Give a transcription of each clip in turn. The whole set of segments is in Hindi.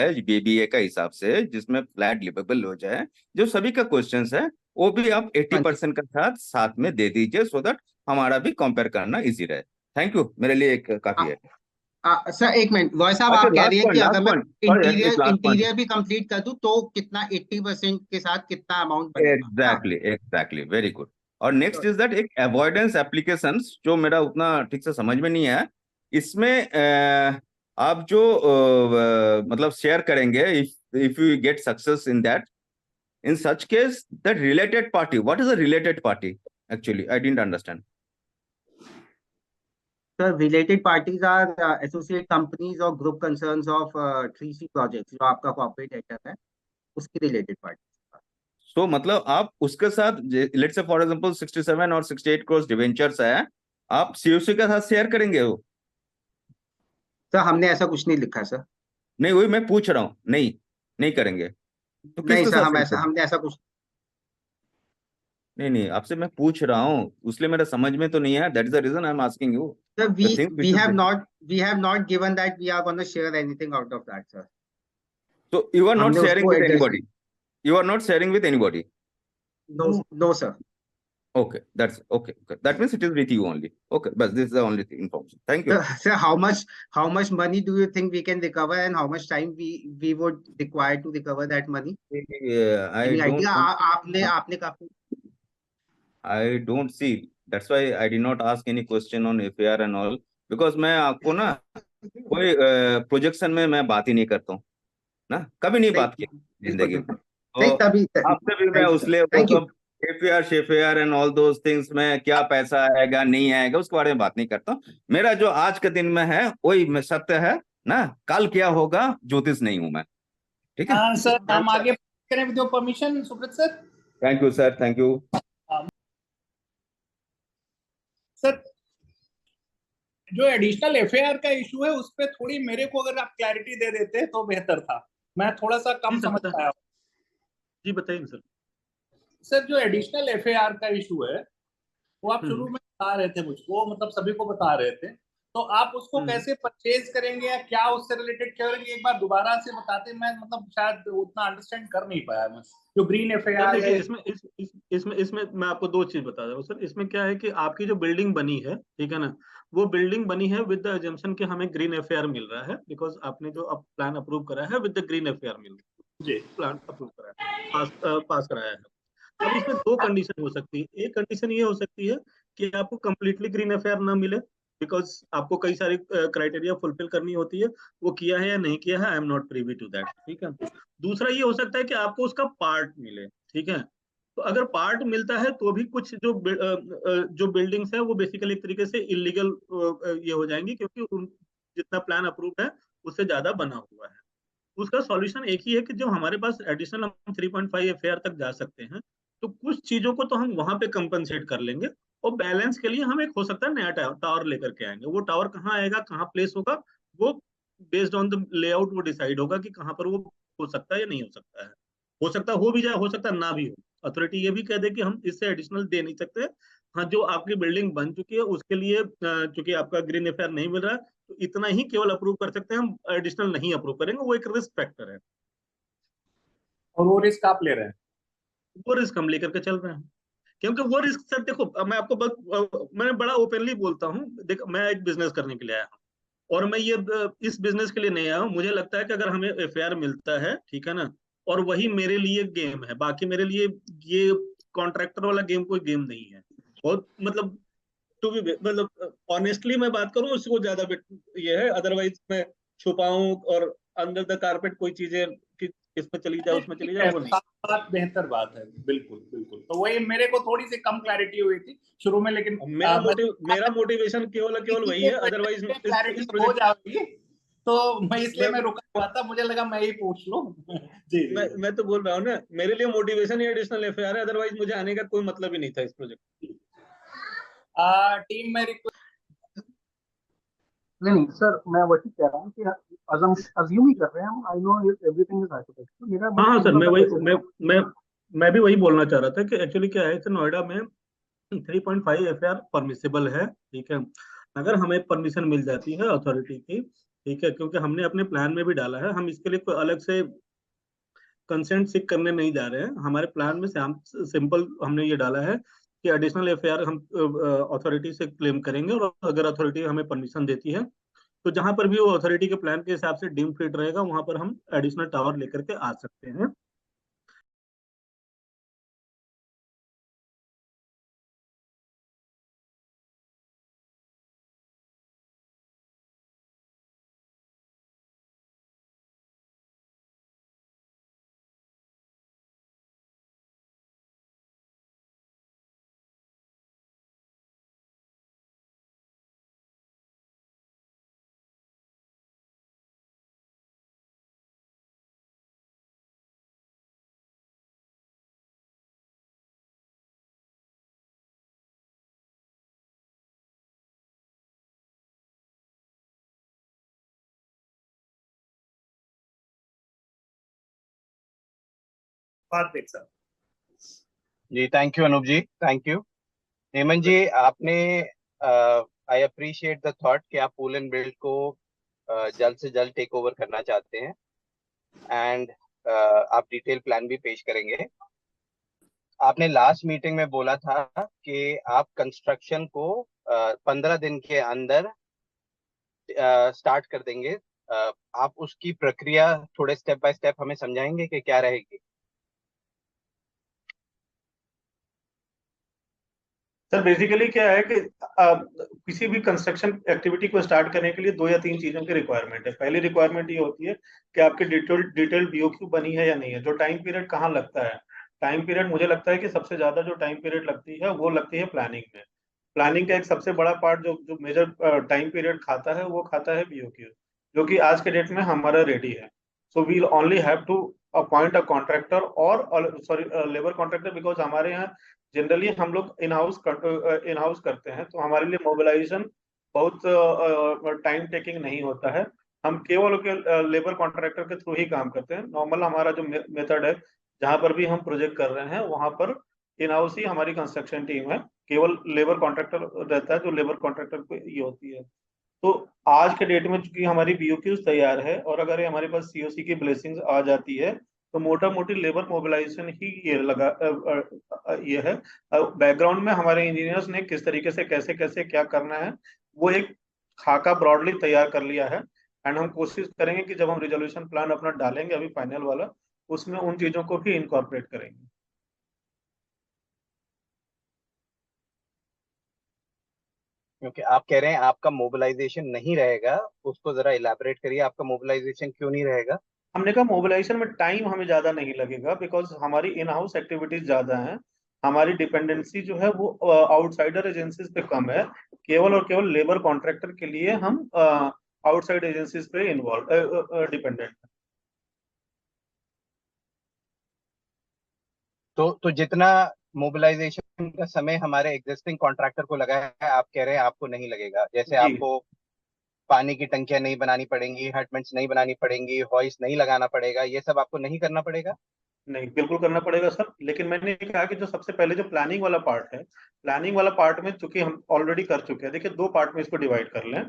है बीबीए का हिसाब से, जिसमें फ्लैट लिवेबल हो जाए, जो सभी का क्वेश्चंस है, वो भी आप 80% का साथ में दे दीजिए, सो दैट हमारा भी कंपेयर करना इजी रहे। थैंक यू, मेरे लिए एक काफी है। सर एक मिनट, वॉय साहब अच्छा, आप कह रही है कि अगर लास्ट मैं point, sorry, interior last point. Interior भी कंप्लीट कर दूं तो कितना 80% के साथ कितना अमाउंट बनेगा? हाँ एग्जैक्टली एग्जैक्टली, वेरी गुड। और नेक्स्ट इज दैट, एक अवॉइडेंस एप्लीकेशंस जो मेरा उतना ठीक से समझ में नहीं है, इसमें आप जो मतलब शेयर करेंगे, if you get success in that, in such case that related party, what is a related party? Actually I didn't understand. Sir, related parties are associate companies और group concerns of 3C projects, जो आपका कॉर्पोरेट एक्टर है उसकी रिलेटेड पार्टी। So मतलब आप उसके साथ, लेट्स से फॉर एग्जांपल 67 और 68 करोड़ डिवेंचर्स है, आप सीओसी के साथ शेयर करेंगे वो? सर हमने ऐसा कुछ नहीं लिखा सर। नहीं, वही मैं पूछ रहा हूँ, नहीं नहीं करेंगे तो नहीं किसके सर, साथ हम शेयर ऐसा करेंगे? हमने ऐसा कुछ। नहीं नहीं, आपसे मैं पूछ रहा हूँ, उसलिए मेरा समझ में तो नहीं है, that is the reason I am asking you sir the things we which have you. Not we have not given that we are gonna share anything out of that sir. So you are not हमने शेयरिंग उसको विद एड्रेस नहीं। Anybody, you are not sharing with anybody? No, no sir. Okay, that's okay. Okay. That means it is with you only. Okay, but this is the only thing information. Thank you. Sir, how much money do you think we can recover, and how much time we would require to recover that money? I Any don't idea? want, आपने आपने काफी। I don't see. That's why I did not ask any question on FAR and all, because मैं आपको ना कोई प्रोजेक्शन में मैं बात ही नहीं करता हूँ ना, कभी नहीं नहीं, बात की बिल्कुल जिंदगी में। बिल्कुल। तो नहीं तभी। आपसे भी मैं थैंक यू सर, उसले वो थैंक यू। सब FAR शेफेयर एंड ऑल दोज थिंग्स में क्या पैसा आएगा नहीं आएगा उसके बारे में बात नहीं करता हूँ। मेरा जो आज के दिन में है वही में सत्य है ना, कल क्या होगा ज्योतिष नहीं हूं मैं। ठीक है, हाँ सर, हम आगे करें with your permission Subrata sir. Thank you sir, thank you sir, जो एडिशनल एफआईआर का इशू है उस पर थोड़ी मेरे को अगर आप क्लैरिटी दे देते तो बेहतर था, मैं थोड़ा सा कम समझ पाया। जी बताइए सर। सर, जो एडिशनल एफआईआर का इशू है वो आप शुरू में बता रहे थे मुझको, मतलब सभी को बता रहे थे, तो आप उसको कैसे परचेज करेंगे या क्या उससे रिलेटेड करेंगे, एक बार दोबारा से बताते। मैं मतलब शायद उतना अंडरस्टैंड कर नहीं पाया मैं, जो ग्रीन एफआईआर है। इसमें मैं आपको दो चीज बता रहा हूँ सर। इसमें क्या है कि आपकी जो बिल्डिंग बनी है, ठीक है ना, वो बिल्डिंग बनी है विद द अजम्पशन कि हमें ग्रीन एफआईआर मिल रहा है, बिकॉज आपने जो प्लान अप्रूव करा है विद द ग्रीन एफआईआर मिल रहा है। जी, प्लान अप्रूव करा है, पास कराया है। अब इसमें दो कंडीशन हो सकती है। एक कंडीशन ये हो सकती है कि आपको कंप्लीटली ग्रीन एफआईआर ना मिले, बिकॉज आपको कई सारी क्राइटेरिया फुलफिल करनी होती है, वो किया है या नहीं किया है, I am not privy to that. ठीक है। दूसरा ये हो सकता है कि आपको उसका पार्ट मिले। ठीक है। तो अगर पार्ट मिलता है तो भी कुछ जो बिल्डिंग्स है वो बेसिकली एक तरीके से इलीगल ये हो जाएंगी, क्योंकि जितना प्लान अप्रूव्ड है उससे ज्यादा बना हुआ है। उसका सॉल्यूशन एक ही है कि जो हमारे पास एडिशनल हम 3.5 एफआईआर तक जा सकते हैं, तो कुछ चीजों को तो हम वहां पे कंपनसेट कर लेंगे, और बैलेंस के लिए हम एक हो सकता है नया टावर लेकर के आएंगे। वो टावर कहाँ आएगा, कहाँ प्लेस होगा, वो बेस्ड ऑन द लेआउट वो डिसाइड होगा कि कहाँ पर वो हो सकता है या नहीं हो सकता है। हो सकता हो भी जाए, हो सकता ना भी हो। अथॉरिटी ये भी कह दे कि हम इससे एडिशनल दे नहीं सकते। हाँ, जो आपकी बिल्डिंग बन चुकी है उसके लिए चूंकि आपका ग्रीन एफआईआर नहीं मिल रहा है, तो इतना ही केवल अप्रूव कर सकते हैं, हम एडिशनल नहीं अप्रूव करेंगे। वो एक रिस्क फैक्टर है, और वो रिस्क आप ले रहे हैं? वो रिस्क हम लेकर के चल रहे हैं। क्योंकि वो रिस्क सर देखो, अब मैं आपको मैं बड़ा ओपनली बोलता हूँ। देखो, मैं एक बिजनेस करने के लिए आया हूँ, और मैं ये इस बिजनेस के लिए नहीं आया हूँ। मुझे लगता है कि अगर हमें एफआईआर मिलता है, ठीक है ना, और वही मेरे लिए गेम है, बाकी मेरे लिए ये कॉन्ट्रैक्टर वाला गेम कोई गेम नहीं है। बहुत मतलब टू बी मतलब ऑनेस्टली मैं बात करूं, उसको ज्यादा ये है। अदरवाइज मैं छुपाऊं और अंडर द कारपेट कोई चीजें कि इसमें चली जाए उसमें चली जाए, वो नहीं। बात बेहतर बात है, बिल्कुल बिल्कुल। तो वही मेरे को थोड़ी सी कम क्लैरिटी हुई थी शुरू में, लेकिन मेरा मोटिवेशन केवल वही है। अदरवाइज क्लैरिटी हो जाएगी, तो मैं इसलिए मैं रुका हुआ था, मुझे लगा मैं ही पूछ लूं। जी मैं तो बोल रहा हूँ ना, मेरे लिए मोटिवेशन ही एडिशनल एफआईआर है। अदरवाइज मुझे आने का कोई मतलब ही नहीं था इस प्रोजेक्ट। टीम में नहीं सर, मैं वही कह रहा हूँ कि अज्यूम ही कर रहे हैं हम। I know everything is hypothetical. मेरा हाँ सर, मैं भी वही बोलना चाह रहा था कि एक्चुअली क्या है कि नोएडा में 3.5 एफआईआर परमिसिबल है। ठीक है। अगर हमें परमिशन मिल जाती है अथॉरिटी की, ठीक है, क्योंकि हमने अपने प्लान में भी डाला है, हम इसके लिए कोई अलग से कंसेंट सीख करने नहीं जा रहे हैं। हमारे प्लान में से हम सिंपल हमने ये डाला है कि एडिशनल एफआईआर हम अथॉरिटी से क्लेम करेंगे, और अगर अथॉरिटी हमें परमिशन देती है तो जहां पर भी वो अथॉरिटी के प्लान के हिसाब से डीम फिट रहेगा वहां पर हम एडिशनल टावर लेकर के आ सकते हैं। बात देख सर। जी thank you Anup ji, thank you. Hemant ji, आपने आई अप्रिशिएट द थॉट कि आप पूल एंड बिल्ड को जल्द से जल्द टेक ओवर करना चाहते हैं, एंड आप डिटेल प्लान भी पेश करेंगे। आपने लास्ट मीटिंग में बोला था कि आप कंस्ट्रक्शन को 15 दिन के अंदर स्टार्ट कर देंगे। आप उसकी प्रक्रिया थोड़े स्टेप बाय स्टेप हमें समझाएंगे कि क्या रहेगी? सर बेसिकली क्या है कि किसी भी कंस्ट्रक्शन एक्टिविटी को स्टार्ट करने के लिए 2 या 3 चीजों की रिक्वायरमेंट है। पहली रिक्वायरमेंट ये होती है कि आपकी डिटेल बीओक्यू बनी है या नहीं है, जो टाइम पीरियड कहाँ लगता है। टाइम पीरियड मुझे लगता है कि सबसे ज्यादा जो टाइम पीरियड लगती है वो लगती है प्लानिंग में। प्लानिंग का एक सबसे बड़ा पार्ट जो जो मेजर टाइम पीरियड खाता है वो खाता है बीओक्यू, जो कि आज के डेट में हमारा रेडी है। So we'll only have to appoint a contractor और सॉरी लेबर कॉन्ट्रैक्टर, बिकॉज हमारे यहाँ जनरली हम लोग इन हाउस करते हैं, तो हमारे लिए मोबिलाइजेशन बहुत टाइम टेकिंग नहीं होता है। हम केवल लेबर कॉन्ट्रैक्टर के थ्रू ही काम करते हैं। नॉर्मल हमारा जो मेथड है, जहां पर भी हम प्रोजेक्ट कर रहे हैं वहां पर इन हाउस ही हमारी कंस्ट्रक्शन टीम है, केवल लेबर कॉन्ट्रैक्टर रहता है जो लेबर कॉन्ट्रैक्टर को ये होती है। तो आज के डेट में चूंकि हमारी बीओक्यूज तैयार है, और अगर हमारे पास सीओसी की ब्लेसिंग्स आ जाती है, तो मोटा मोटी लेबर मोबिलाइजेशन ही ये लगा ये है। बैकग्राउंड में हमारे इंजीनियर्स ने किस तरीके से कैसे कैसे क्या करना है वो एक खाका ब्रॉडली तैयार कर लिया है। एंड हम कोशिश करेंगे कि जब हम रिजोल्यूशन प्लान अपना डालेंगे अभी फाइनल वाला, उसमें उन चीजों को भी इनकॉर्पोरेट करेंगे। क्योंकि आप कह रहे हैं आपका मोबिलाइजेशन नहीं रहेगा, उसको जरा इलैबोरेट करिए, आपका मोबिलाइजेशन क्यों नहीं रहेगा? हमने कहा मोबिलाइजेशन में टाइम हमें ज्यादा नहीं लगेगा, बिकॉज हमारी इन हाउस एक्टिविटीज ज्यादा हैं। हमारी डिपेंडेंसी जो है वो आउटसाइडर एजेंसीज पे कम है। केवल और केवल लेबर कॉन्ट्रैक्टर के लिए हम आउटसाइड एजेंसीज पे इन्वॉल्व डिपेंडेंट है। तो जितना मोबिलाइजेशन का समय हमारे एग्जिस्टिंग कॉन्ट्रैक्टर को लगा है, आप कह रहे हैं आपको नहीं लगेगा। जैसे जी आपको पानी की टंकियां नहीं बनानी पड़ेंगी, हटमेंट्स नहीं बनानी पड़ेंगी, हॉइस्ट नहीं लगाना पड़ेगा, ये सब आपको नहीं करना पड़ेगा? नहीं, बिल्कुल करना पड़ेगा सर। लेकिन मैंने कहा कि जो सबसे पहले जो प्लानिंग वाला पार्ट है, प्लानिंग वाला पार्ट में चूंकि हम ऑलरेडी कर चुके हैं, देखिए 2 पार्ट में इसको डिवाइड कर लें।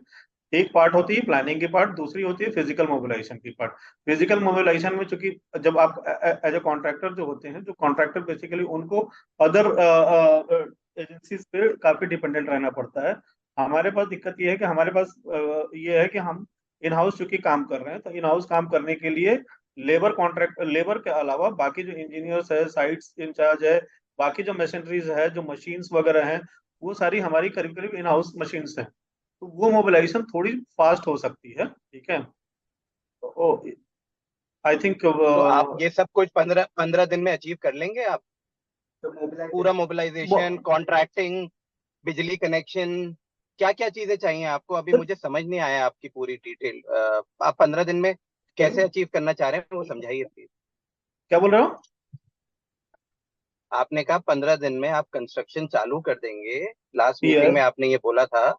एक पार्ट होती है प्लानिंग की पार्ट, दूसरी होती है फिजिकल मोबिलाइजेशन की पार्ट। फिजिकल मोबिलाइजेशन में चूंकि जब आप एज ए कॉन्ट्रैक्टर जो होते हैं, जो कॉन्ट्रैक्टर बेसिकली उनको अदर एजेंसीज पे काफी डिपेंडेंट रहना पड़ता है। हमारे पास दिक्कत ये है कि हमारे पास ये है कि हम इन हाउस चूंकि काम कर रहे हैं, तो इन हाउस काम करने के लिए लेबर के अलावा बाकी जो इंजीनियर्स है, साइट्स इंचार्ज है, बाकी जो मशीनरीज है, जो मशीन्स वगैरह हैं, वो सारी हमारी करीब करीब इन हाउस मशीन्स हैं। तो वो मोबिलाइजेशन थोड़ी फास्ट हो सकती है। ठीक है, तो आई थिंक तो आप ये सब कुछ 15 दिन में अचीव कर लेंगे आप? पूरा मोबिलाइजेशन, कॉन्ट्रैक्टिंग, बिजली कनेक्शन, क्या क्या चीजें चाहिए आपको? अभी मुझे समझ नहीं आया आपकी पूरी डिटेल। आप 15 दिन में कैसे अचीव करना चाह रहे हैं वो समझाइए प्लीज। क्या बोल रहे हो? आपने कहा 15 दिन में आप कंस्ट्रक्शन चालू कर देंगे, लास्ट मीटिंग यस। में आपने ये बोला था।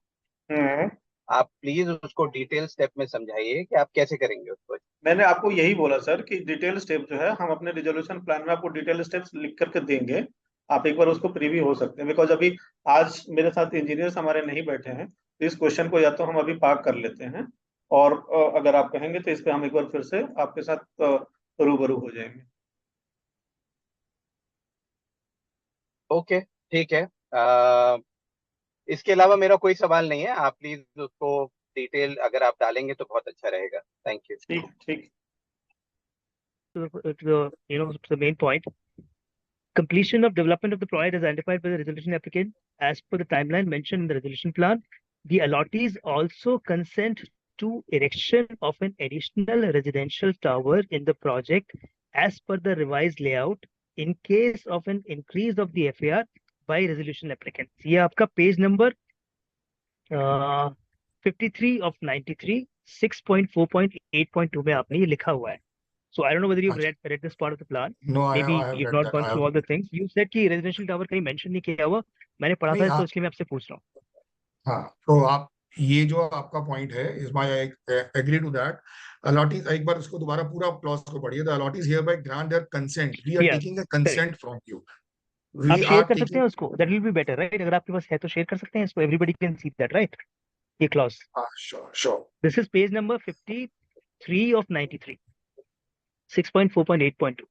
आप प्लीज उसको डिटेल स्टेप में समझाइए कि आप कैसे करेंगे उसको। मैंने आपको यही बोला सर कि डिटेल स्टेप जो है हम अपने रिजोल्यूशन प्लान में आपको डिटेल स्टेप्स लिख करके देंगे। आप एक बार उसको प्रीव्यू हो सकते हैं, बिकॉज अभी आज मेरे साथ इंजीनियर्स हमारे नहीं बैठे हैं, तो इस क्वेश्चन को या तो हम अभी पार्क कर लेते हैं, और अगर आप कहेंगे तो इस पे हम एक बार फिर से आपके साथ रूबरू हो जाएंगे। ओके, ठीक है। इसके अलावा मेरा कोई सवाल नहीं है। आप प्लीज उसको डिटेल अगर आप डालेंगे तो बहुत अच्छा रहेगा। Thank you. ठीक ठीक। To the main point, completion of development of the project is identified by the resolution applicant as per the timeline mentioned in the resolution plan. The allottees also consent to erection of an additional residential tower in the project as per the revised layout in case of an increase of the FAR by resolution applicant. ये आपका पेज नंबर 53 of 93, 6.4.8.2 में आपने ये लिखा हुआ है. So I don't know whether you've read this part of the plan. No, Maybe I have you've read not that. gone through all the things. You said कि residential tower कहीं mention नहीं किया हुआ. मैंने पढ़ा था तो इसलिए मैं आपसे पूछ रहा हूँ. हाँ, तो आप ये जो आपका पॉइंट है, इस my agree to that. Allottees, एक बार उसको दोबारा पूरा क्लॉज को पढ़िए. The allottees hereby grant their consent. We are Yeah, taking a consent from you. आप वी शेयर आर कर सकते टेकिंग. हैं उसको. That will be better, right? अगर आपके पास है तो शेयर कर सकते हैं इसको. Everybody can see that, right? ये clause. Sure. This is page number 53 of 93, 6.4.8.2.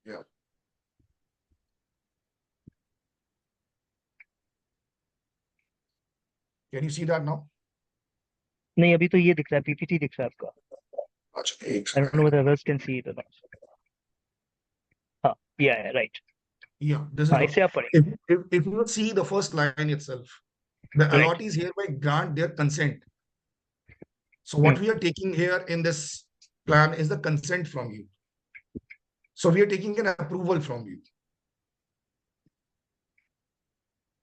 Yeah. Can you see that now? नहीं, अभी तो ये दिख रहा है, PPT दिख रहा है आपका. अच्छा, एक I don't know whether others can see it or not. हाँ, yeah, right. Yeah, this is हाँ, the, इससे आप पढ़ें. if you see the first line itself, the Right. allottees hereby grant their consent. So what we are taking here in this plan is the consent from you. So we are taking an approval from you.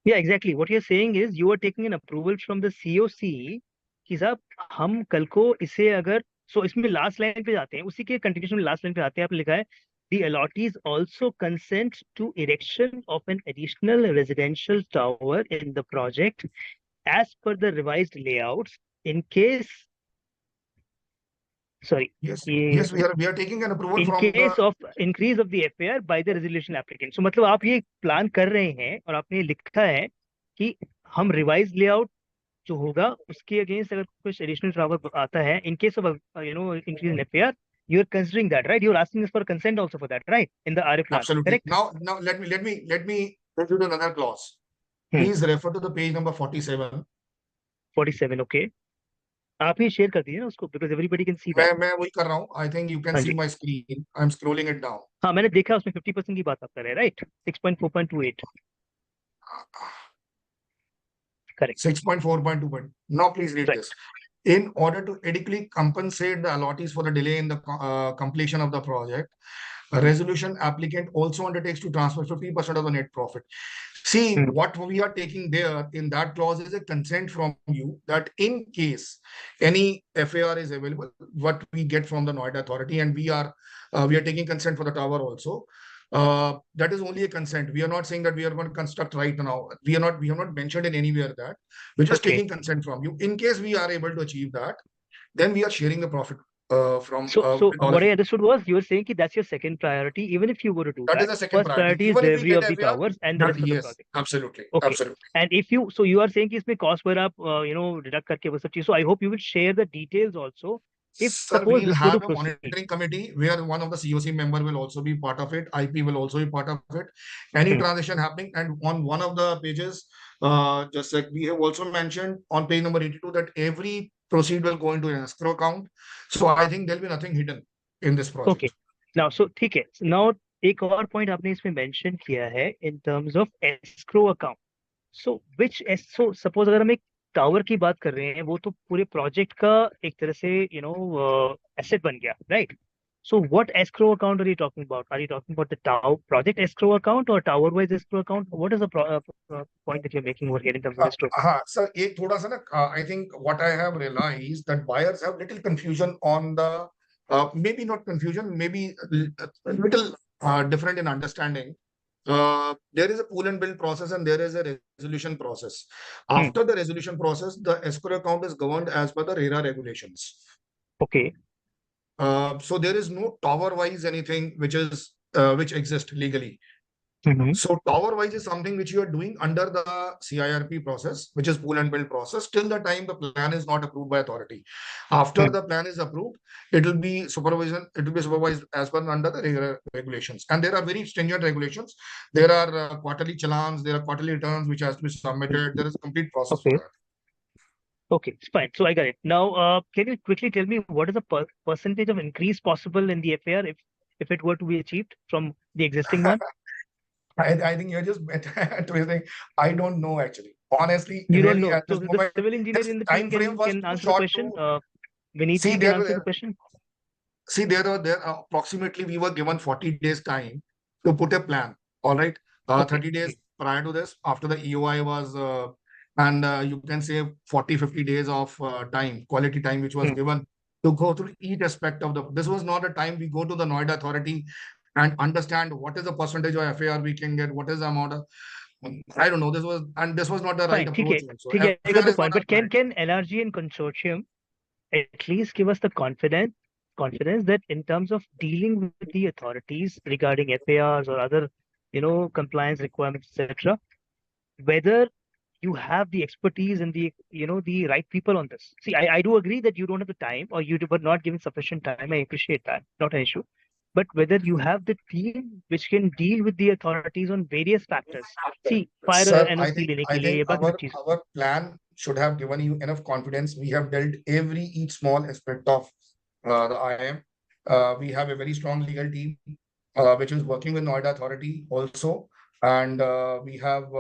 Yeah, exactly. What you're saying is you are taking an approval from the COC कि साहब हम कल को इसे अगर इसमें लास्ट लाइन पे जाते हैं, उसी के कंटिन्यूशन में लास्ट लाइन पे आते हैं. आपने लिखा है the allottees also consent to erection of an additional residential tower in the project as per the revised layouts in case Yes, we are taking an approval in from case the. of increase of the FAR by the resolution applicant. So मतलब आप ये प्लान कर रहे हैं और आपने लिखा है कि हम रिवाइज लेआउट जो होगा उसके अगेंस्ट अगर कुछ एडिशनल टावर आता है in case of increase in FAR, you're considering that, right? You're asking us for consent also for that, right? In the RA plan, Absolutely. correct? Now let me include another clause. Please refer to the page number 47. 47, okay. आप ही शेयर कर दीजिए ना उसको, because everybody can see that. मैं वही कर रहा हूँ. I think you can हाँ see ji. my screen. I'm scrolling it down. हाँ, मैंने देखा उसमें 50% की बात आप कर रहे हैं, right? 6.4.28. Correct. 6.4.2. Now please read Right. this. In order to adequately compensate the allottees for the delay in the completion of the project, a resolution applicant also undertakes to transfer 50% of the net profit. See, what we are taking there in that clause is a consent from you that in case any FAR is available, what we get from the Noida Authority, and we are taking consent for the tower also. That is only a consent. We are not saying that we are going to construct right now. We have not mentioned in anywhere that. We're just taking consent from you. In case we are able to achieve that, then we are sharing the profit from. So what I understood was you were saying that that's your second priority, even if you were to do that. That is the second First priority is Even if we delivery get of the FAR, towers and the rest of the yes, project. absolutely, Okay. absolutely. And if you are saying कि इसमें cost पर आप deduct करके वो सब चीज. So I hope you will share the details also. If Sir, suppose we'll this were to have a proceed. monitoring committee where one of the COC member will also be part of it. IP will also be part of it. Any transaction happening, and on one of the pages, just like we have also mentioned on page number 82 that every proceed will go into an escrow account. So I think there'll be nothing hidden in this project. Okay. Now, so ठीक है. Now एक और point आपने इसमें mention किया है in terms of escrow account. So suppose अगर हम एक टावर की बात कर रहे हैं, वो तो पूरे प्रोजेक्ट का एक तरह से एसेट बन गया, right? So what escrow account are you talking about? Are you talking about the tower project escrow account or tower wise escrow account? What is the point that you're making over here in terms of escrow? Sir, एक थोड़ा सा ना, I think what I have realized that buyers have little confusion on the maybe not confusion, maybe a little different in understanding. There is a pool and build process and there is a resolution process. After the resolution process, the escrow account is governed as per the RERA regulations. Okay. So there is no tower wise anything which exists legally. So tower wise is something which you are doing under the CIRP process, which is pool and build process, till the time the plan is not approved by authority. After the plan is approved, it will be supervised as per under the regulations. And there are very stringent regulations. There are quarterly challans, there are quarterly returns which has to be submitted. There is a complete process for Okay. that. Okay, it's fine. So I got it. Now, can you quickly tell me what is the percentage of increase possible in the FAR if it were to be achieved from the existing one? I think you're just twisting. I don't know actually. Honestly, You don't really know. at this So the moment, civil engineer this in the time team frame was can too answer the short question. to Vineet see. ji can answer the question. See, there approximately we were given 40 days time to put a plan. All right. Okay. 30 days prior to this, after the EOI was, and you can say 40, 50 days of time, quality time, which was given to go through each aspect of this was not a time we go to the Noida authority and understand what is the percentage of FAR we can get, what is the amount of, I don't know. This was not the right Fine. approach. ठीक है, I got the point. But can NRG and consortium at least give us the confidence that in terms of dealing with the authorities regarding FARs or other, compliance requirements, etc., whether you have the expertise and the right people on this. See, I do agree that you don't have the time or you were not given sufficient time. I appreciate that. Not an issue. But whether you have the team which can deal with the authorities on various factors. See, fire Sir, NOC लेने के I लिए think ये बाकी सब चीजें. our plan should have given you enough confidence. We have dealt each small aspect of the IIM. We have a very strong legal team which is working with Noida Authority also, and we have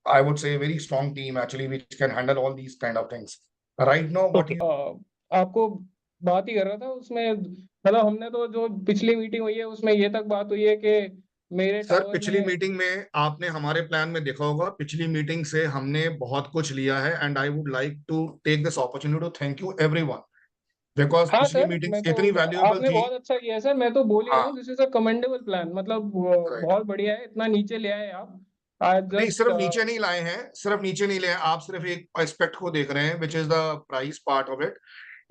I would say a very strong team actually which can handle all these kind of things. Right now, what Okay. आपको बात ही कर रहा था उसमें, मतलब हमने तो जो पिछली मीटिंग हुई है उसमें ये तक बात हुई है कि मेरे सर टावर पिछली में मीटिंग में आपने हमारे प्लान में देखा होगा, पिछली मीटिंग से हमने बहुत कुछ लिया है, and I would like to take this opportunity to thank you everyone, because हाँ पिछली सर, मीटिंग मैं इतनी तो वैल्यूएबल आपने थी. बहुत अच्छा किया है सर, मैं तो बोल ही रहा हाँ हूँ this is a commendable plan, मतलब राइट. बहुत बढ़िया है, इतना नीचे ले आए आप. आई नहीं जस्ट सिर्फ नीचे नहीं लाए हैं, सिर्फ नीचे नहीं लाए हैं, आप सिर्फ एक एस्पेक्ट को देख रहे हैं which is the price part of it.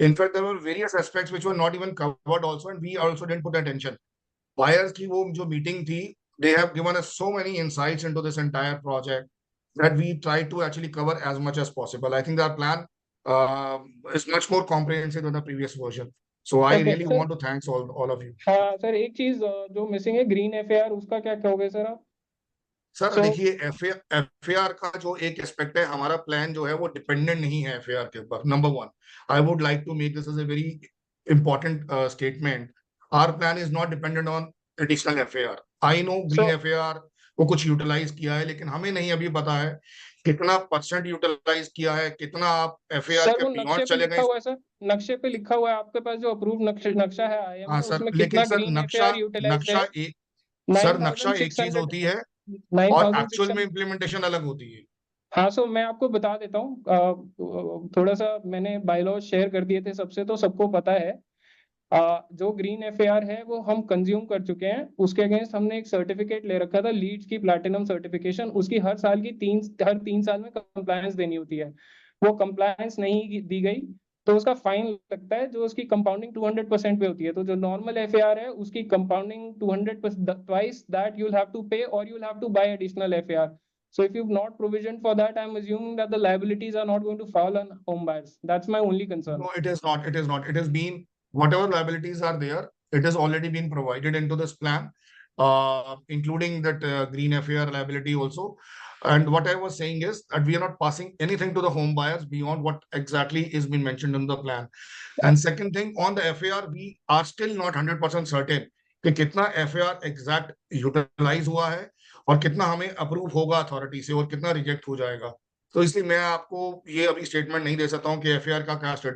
In fact, there were various aspects which were not even covered also, and we also didn't put attention. Buyers की वो जो meeting थी, they have given us so many insights into this entire project that we tried to actually cover as much as possible. I think our plan is much more comprehensive than the previous version. So I Okay, really sir. want to thanks all of you. हाँ सर, एक चीज जो मिसिंग है ग्रीन एफएआर, उसका क्या कहोगे सर आप? सर देखिए एफएआर का जो एक एस्पेक्ट है, हमारा प्लान जो है वो डिपेंडेंट नहीं है एफएआर के ऊपर. Number one, I would like to make this as a very important statement. Our plan is not dependent on additional FAR. I know green FAR को कुछ यूटिलाइज किया है, लेकिन हमें नहीं अभी पता है कितना परसेंट यूटिलाइज किया है, कितना आप एफएआर के बियॉन्ड चले गए. सर नक्शे पे लिखा हुआ है आपके पास जो अप्रूव नक्शा है आईएम हाँ में, सर, उसमें लेकिन कितना सर ग्रीन एफएआर यूटिलाइज्ड है? नक्शा एक चीज होती है और एक्चुअल में इम्प्लीमेंटेशन अलग होती है. हाँ सो मैं आपको बता देता हूँ, थोड़ा सा मैंने बायलॉज शेयर कर दिए थे सबसे, तो सबको पता है. जो ग्रीन एफएआर है वो हम कंज्यूम कर चुके हैं, उसके अगेंस्ट हमने एक सर्टिफिकेट ले रखा था लीड्स की प्लैटिनम सर्टिफिकेशन, उसकी हर हर 3 साल में कंप्लायंस देनी होती है. वो कंप्लायंस नहीं दी गई तो उसका फाइन लगता है, जो उसकी कंपाउंडिंग 200% पे होती है. तो जो नॉर्मल एफएआर है उसकी compounding 200% twice that you will have to pay, और you will have to buy additional FAR. So if you've not provisioned for that, I'm assuming that the liabilities are not going to fall on home buyers. That's my only concern. No, it is not. It is not. It has been, whatever liabilities are there, it has already been provided into this plan, including that green FAR liability also. And what I was saying is that we are not passing anything to the home buyers beyond what exactly is been mentioned in the plan. And second thing, on the FAR, we are still not 100% certain कि कितना FAR exact utilize हुआ है और कितना हमें अप्रूव होगा अथॉरिटी से और कितना रिजेक्ट हो जाएगा. तो इसलिए मैं आपको ये अभी स्टेटमेंट नहीं दे सकता हूँ कि एफएआर का क्या स्टेटस